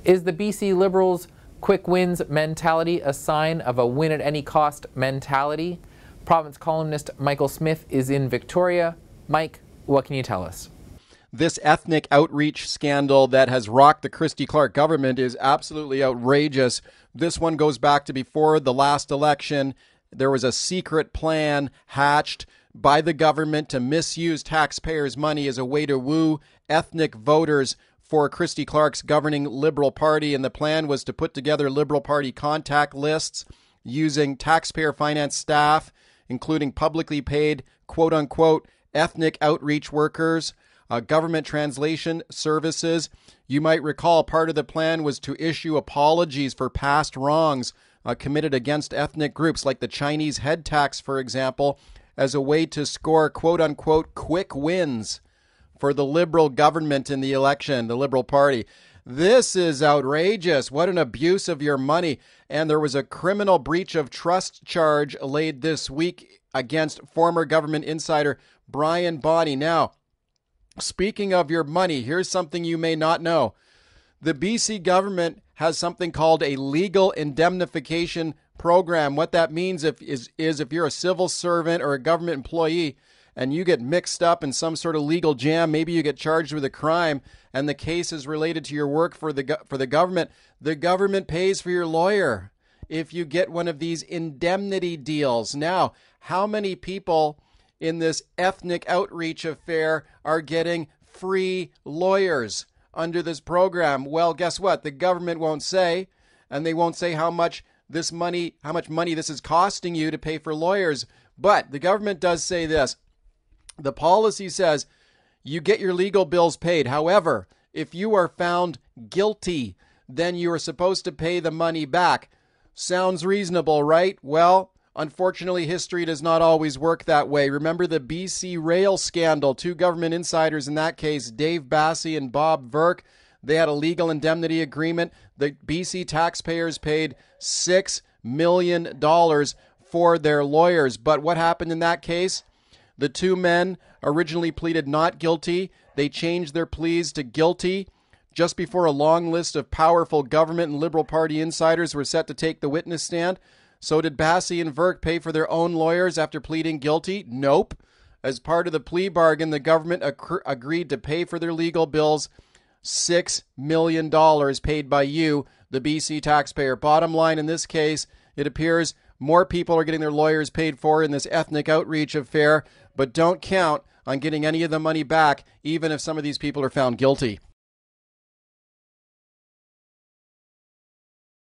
Is the BC Liberals' quick wins mentality a sign of a win-at-any-cost mentality? Province columnist Michael Smyth is in Victoria. Mike, what can you tell us? This ethnic outreach scandal that has rocked the Christy Clark government is absolutely outrageous. This one goes back to before the last election. There was a secret plan hatched by the government to misuse taxpayers' money as a way to woo ethnic voters for Christy Clark's governing Liberal Party. And the plan was to put together Liberal Party contact lists using taxpayer-financed staff, including publicly paid, quote-unquote, ethnic outreach workers, government translation services. You might recall part of the plan was to issue apologies for past wrongs committed against ethnic groups, like the Chinese head tax, for example, as a way to score, quote-unquote, quick wins for the Liberal government in the election, the Liberal Party. This is outrageous. What an abuse of your money. And there was a criminal breach of trust charge laid this week against former government insider Brian Bonney. Now, speaking of your money, here's something you may not know. The BC government has something called a legal indemnification program. What that means is if you're a civil servant or a government employee and you get mixed up in some sort of legal jam, maybe you get charged with a crime and the case is related to your work for the government pays for your lawyer if you get one of these indemnity deals. Now, how many people in this ethnic outreach affair are getting free lawyers under this program? Well, guess what? The government won't say, and they won't say how much money this is costing you to pay for lawyers. But the government does say this. The policy says you get your legal bills paid. However, if you are found guilty, then you are supposed to pay the money back. Sounds reasonable, right? Well, unfortunately, history does not always work that way. Remember the BC Rail scandal? Two government insiders in that case, Dave Bassey and Bob Verk, they had a legal indemnity agreement. The BC taxpayers paid $6 million for their lawyers. But what happened in that case? The two men originally pleaded not guilty. They changed their pleas to guilty just before a long list of powerful government and Liberal Party insiders were set to take the witness stand. So did Bassey and Verk pay for their own lawyers after pleading guilty? Nope. As part of the plea bargain, the government agreed to pay for their legal bills, $6 million paid by you, the BC taxpayer. Bottom line in this case, it appears more people are getting their lawyers paid for in this ethnic outreach affair, but don't count on getting any of the money back, even if some of these people are found guilty.